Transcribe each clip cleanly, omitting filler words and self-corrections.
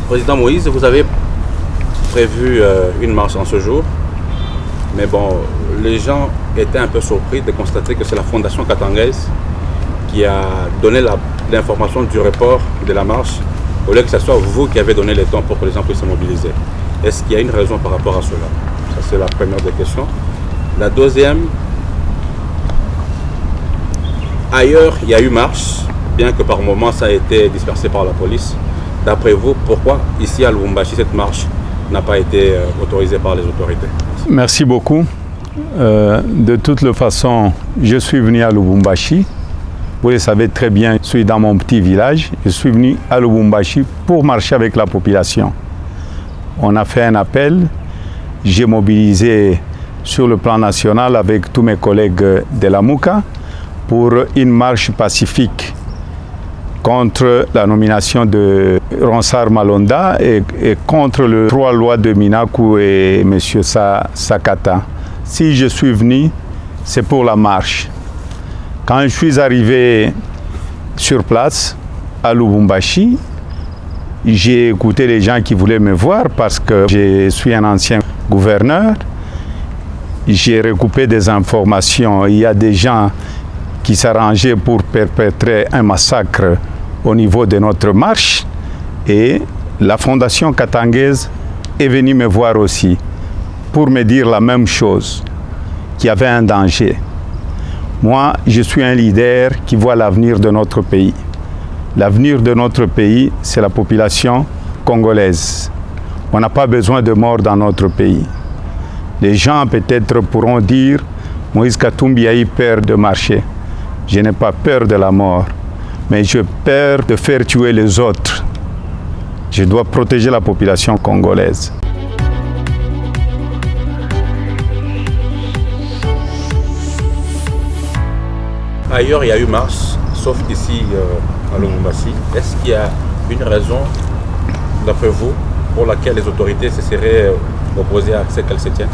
Président Moïse, vous avez prévu une marche en ce jour, mais bon, les gens étaient un peu surpris de constater que c'est la Fondation Katangaise qui a donné l'information du report de la marche, au lieu que ce soit vous qui avez donné le temps pour que les gens puissent se mobiliser. Est-ce qu'il y a une raison par rapport à cela? Ça, c'est la première des questions. La deuxième, ailleurs, il y a eu marche, bien que par moments ça a été dispersé par la police. D'après vous, pourquoi ici à Lubumbashi, cette marche n'a pas été autorisée par les autorités? Merci beaucoup. De toute façon, je suis venu à Lubumbashi. Vous le savez très bien, je suis dans mon petit village. Je suis venu à Lubumbashi pour marcher avec la population. On a fait un appel. J'ai mobilisé sur le plan national avec tous mes collègues de la MUCA pour une marche pacifique contre la nomination de Ronsard Malonda et contre les 3 lois de Minaku et M. Sakata. Si je suis venu, c'est pour la marche. Quand je suis arrivé sur place, à Lubumbashi, j'ai écouté les gens qui voulaient me voir parce que je suis un ancien gouverneur. J'ai recoupé des informations. Il y a des gens qui s'arrangeaient pour perpétrer un massacre au niveau de notre marche. Et la Fondation Katangaise est venue me voir aussi pour me dire la même chose, qu'il y avait un danger. Moi, je suis un leader qui voit l'avenir de notre pays. L'avenir de notre pays, c'est la population congolaise. On n'a pas besoin de morts dans notre pays. Les gens peut-être pourront dire « Moïse Katumbi a eu peur de marcher ». Je n'ai pas peur de la mort, mais j'ai peur de faire tuer les autres. Je dois protéger la population congolaise. Ailleurs, il y a eu marche, sauf ici à Lubumbashi. Est-ce qu'il y a une raison, d'après vous, pour laquelle les autorités se seraient opposées à ce qu'elles se tiennent?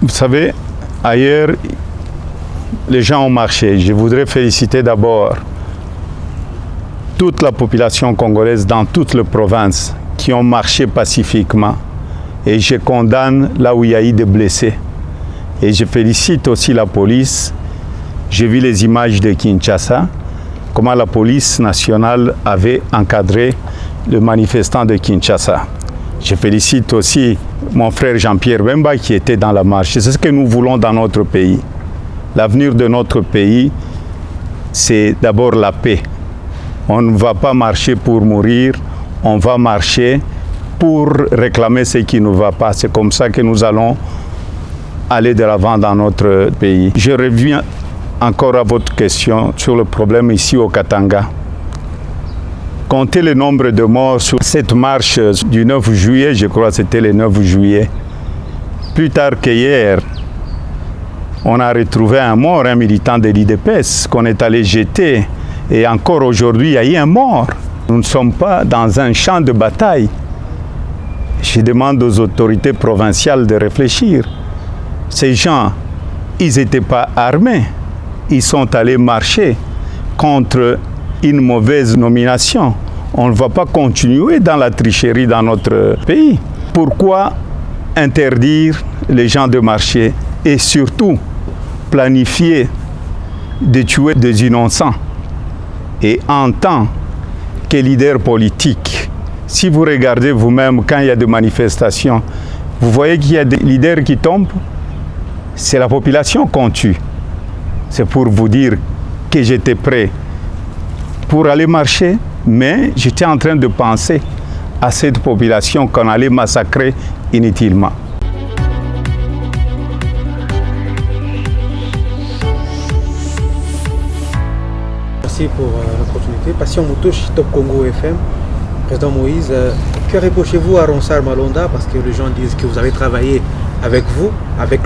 Vous savez, ailleurs, les gens ont marché. Je voudrais féliciter d'abord toute la population congolaise dans toutes les provinces qui ont marché pacifiquement. Et je condamne là où il y a eu des blessés. Et je félicite aussi la police. J'ai vu les images de Kinshasa, comment la police nationale avait encadré le manifestant de Kinshasa. Je félicite aussi mon frère Jean-Pierre Bemba qui était dans la marche. C'est ce que nous voulons dans notre pays. L'avenir de notre pays, c'est d'abord la paix. On ne va pas marcher pour mourir, on va marcher pour réclamer ce qui ne va pas. C'est comme ça que nous allons aller de l'avant dans notre pays. Je reviens encore à votre question sur le problème ici au Katanga. Comptez le nombre de morts sur cette marche du 9 juillet, je crois que c'était le 9 juillet. Plus tard qu'hier, on a retrouvé un mort, un militant de l'IDPS qu'on est allé jeter. Et encore aujourd'hui, il y a eu un mort. Nous ne sommes pas dans un champ de bataille. Je demande aux autorités provinciales de réfléchir. Ces gens, ils n'étaient pas armés. Ils sont allés marcher contre une mauvaise nomination. On ne va pas continuer dans la tricherie dans notre pays. Pourquoi interdire les gens de marcher et surtout planifier de tuer des innocents? Et en tant que leader politique, si vous regardez vous-même quand il y a des manifestations, vous voyez qu'il y a des leaders qui tombent, c'est la population qu'on tue. C'est pour vous dire que j'étais prêt pour aller marcher, mais j'étais en train de penser à cette population qu'on allait massacrer inutilement. Merci pour l'opportunité. Passion Moutouche, Top Congo FM. Président Moïse, que reprochez-vous à Ronsard Malonda? Parce que les gens disent que vous avez travaillé avec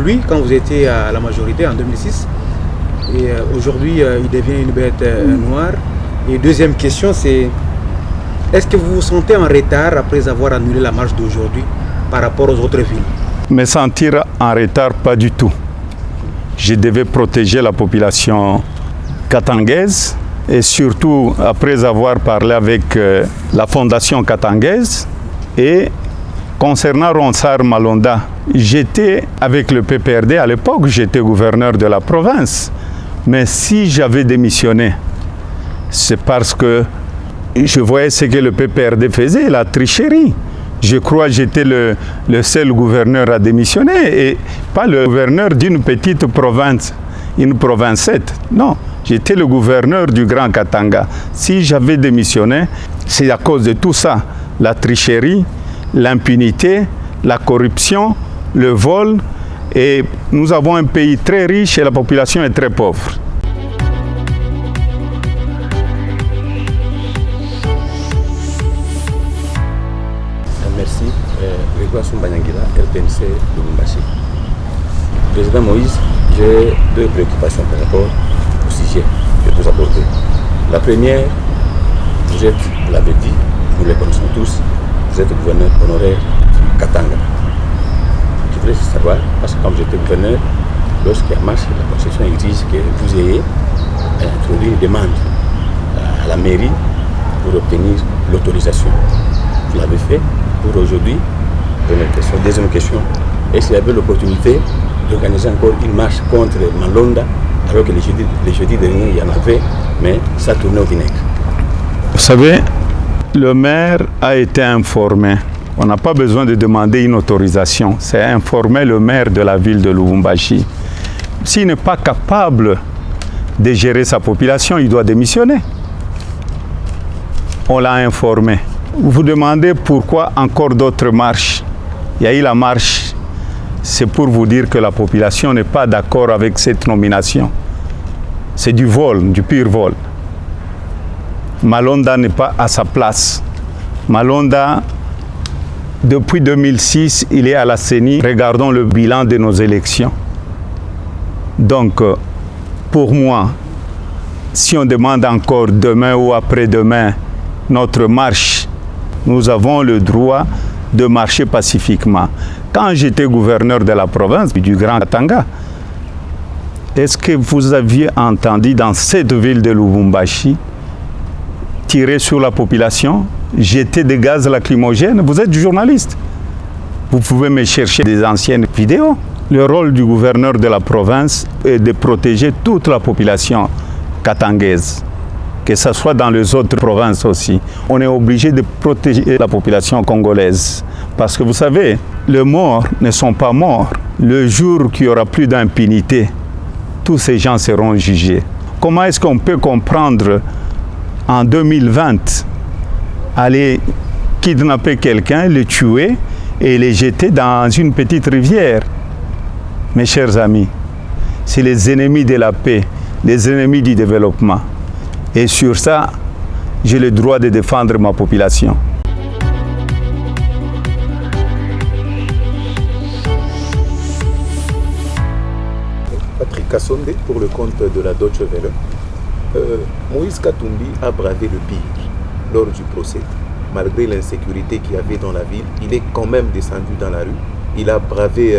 lui, quand vous étiez à la majorité en 2006. Et aujourd'hui, il devient une bête noire. Et deuxième question, c'est est-ce que vous vous sentez en retard après avoir annulé la marche d'aujourd'hui par rapport aux autres villes? Me sentir en retard, pas du tout. Je devais protéger la population katangaise et surtout après avoir parlé avec la Fondation Katangaise, Et concernant Ronsard Malonda, j'étais avec le PPRD à l'époque, j'étais gouverneur de la province. Mais si j'avais démissionné, c'est parce que je voyais ce que le PPRD faisait, la tricherie. Je crois que j'étais le seul gouverneur à démissionner et pas le gouverneur d'une petite province, une provincette. Non, j'étais le gouverneur du Grand Katanga. Si j'avais démissionné, c'est à cause de tout ça, la tricherie, l'impunité, la corruption, le vol. Et nous avons un pays très riche et la population est très pauvre. Merci. Grégoire Soumbanyanguila, RTNC Lubumbashi. Président Moïse, j'ai deux préoccupations par rapport au sujet que vous abordez. La première, vous êtes, vous l'avez dit, nous les connaissons tous, vous êtes gouverneur honoraire du Katanga. Je voulais savoir, parce que comme j'étais gouverneur, lorsqu'il y a marche, la Constitution exige que vous ayez introduit une demande à la mairie pour obtenir l'autorisation. Vous l'avez fait pour aujourd'hui. Première question. Deuxième question, est-ce qu'il y avait l'opportunité d'organiser encore une marche contre Malonda, alors que les jeudis derniers, il y en avait, mais ça tournait au vinaigre? Vous savez, le maire a été informé. On n'a pas besoin de demander une autorisation. C'est informer le maire de la ville de Lubumbashi. S'il n'est pas capable de gérer sa population, il doit démissionner. On l'a informé. Vous demandez pourquoi encore d'autres marches. Il y a eu la marche. C'est pour vous dire que la population n'est pas d'accord avec cette nomination. C'est du vol, du pur vol. Malonda n'est pas à sa place. Malonda, depuis 2006, il est à la CENI. Regardons le bilan de nos élections. Donc, pour moi, si on demande encore demain ou après-demain notre marche, nous avons le droit de marcher pacifiquement. Quand j'étais gouverneur de la province du Grand Katanga, est-ce que vous aviez entendu dans cette ville de Lubumbashi tirer sur la population, jeter des gaz lacrymogènes? Vous êtes journaliste. Vous pouvez me chercher des anciennes vidéos. Le rôle du gouverneur de la province est de protéger toute la population katangaise, que ce soit dans les autres provinces aussi. On est obligé de protéger la population congolaise. Parce que vous savez, les morts ne sont pas morts. Le jour qu'il n'y aura plus d'impunité, tous ces gens seront jugés. Comment est-ce qu'on peut comprendre en 2020 aller kidnapper quelqu'un, le tuer et le jeter dans une petite rivière? Mes chers amis, c'est les ennemis de la paix, les ennemis du développement. Et sur ça, j'ai le droit de défendre ma population. Patrick Kassonde pour le compte de la Deutsche Welle. Moïse Katumbi a bravé le pire lors du procès. Malgré l'insécurité qu'il y avait dans la ville, il est quand même descendu dans la rue. Il a bravé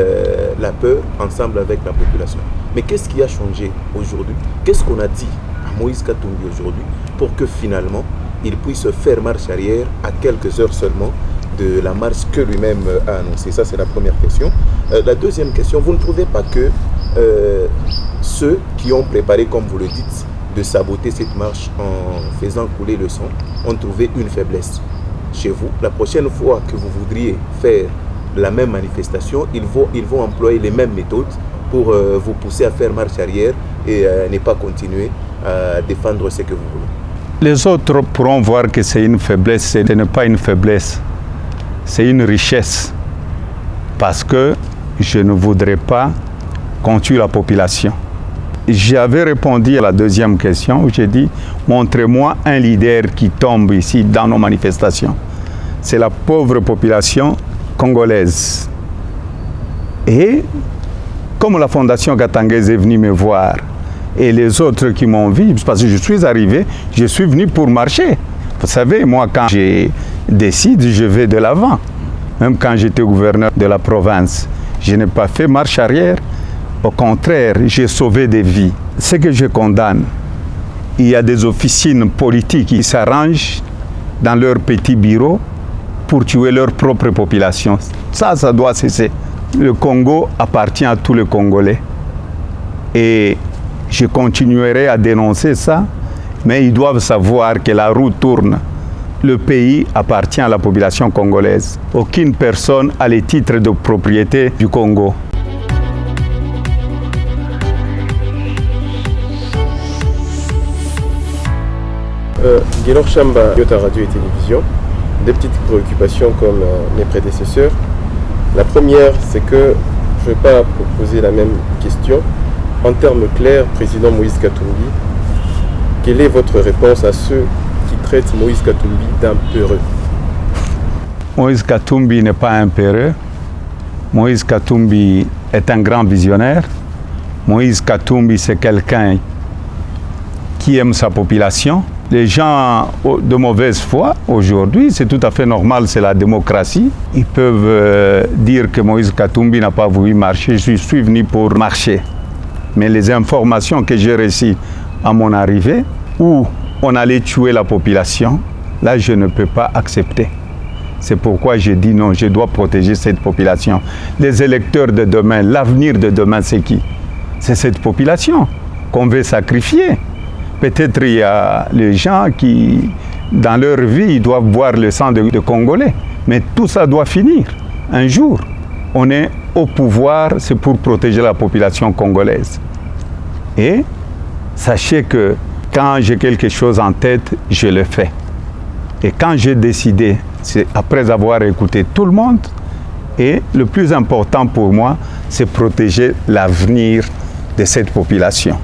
la peur ensemble avec la population. Mais qu'est-ce qui a changé aujourd'hui? Qu'est-ce qu'on a dit à Moïse Katumbi aujourd'hui pour que finalement il puisse faire marche arrière à quelques heures seulement de la marche que lui-même a annoncée? Ça, c'est la première question. La deuxième question, vous ne trouvez pas que ceux qui ont préparé, comme vous le dites, de saboter cette marche en faisant couler le sang, ont trouvé une faiblesse chez vous? La prochaine fois que vous voudriez faire la même manifestation, ils vont employer les mêmes méthodes pour vous pousser à faire marche arrière et ne pas continuer à défendre ce que vous voulez. Les autres pourront voir que c'est une faiblesse. Ce n'est pas une faiblesse, c'est une richesse. Parce que je ne voudrais pas qu'on tue la population. J'avais répondu à la deuxième question où j'ai dit, montrez-moi un leader qui tombe ici dans nos manifestations. C'est la pauvre population congolaise. Et comme la Fondation Katangaise est venue me voir, et les autres qui m'ont vu, parce que je suis arrivé, je suis venu pour marcher. Vous savez, moi, quand je décide, je vais de l'avant. Même quand j'étais gouverneur de la province, je n'ai pas fait marche arrière. Au contraire, j'ai sauvé des vies. Ce que je condamne, il y a des officines politiques qui s'arrangent dans leurs petits bureaux pour tuer leur propre population. Ça doit cesser. Le Congo appartient à tous les Congolais. Et je continuerai à dénoncer ça, mais ils doivent savoir que la roue tourne. Le pays appartient à la population congolaise. Aucune personne a les titres de propriété du Congo. Guélor Chamba, Yota Radio et Télévision, des petites préoccupations comme mes prédécesseurs. La première, c'est que je ne vais pas poser la même question. En termes clairs, président Moïse Katumbi, quelle est votre réponse à ceux qui traitent Moïse Katumbi d'impéreux? Moïse Katumbi n'est pas impéreux. Moïse Katumbi est un grand visionnaire. Moïse Katumbi, c'est quelqu'un qui aime sa population. Les gens de mauvaise foi, aujourd'hui, c'est tout à fait normal, c'est la démocratie. Ils peuvent dire que Moïse Katumbi n'a pas voulu marcher. Je suis venu pour marcher. Mais les informations que j'ai reçues à mon arrivée, où on allait tuer la population, là, je ne peux pas accepter. C'est pourquoi je dis non, je dois protéger cette population. Les électeurs de demain, l'avenir de demain, c'est qui? C'est cette population qu'on veut sacrifier. Peut-être il y a les gens qui, dans leur vie, ils doivent boire le sang de Congolais. Mais tout ça doit finir. Un jour, on est au pouvoir, c'est pour protéger la population congolaise. Et sachez que quand j'ai quelque chose en tête, je le fais. Et quand j'ai décidé, c'est après avoir écouté tout le monde, et le plus important pour moi, c'est protéger l'avenir de cette population.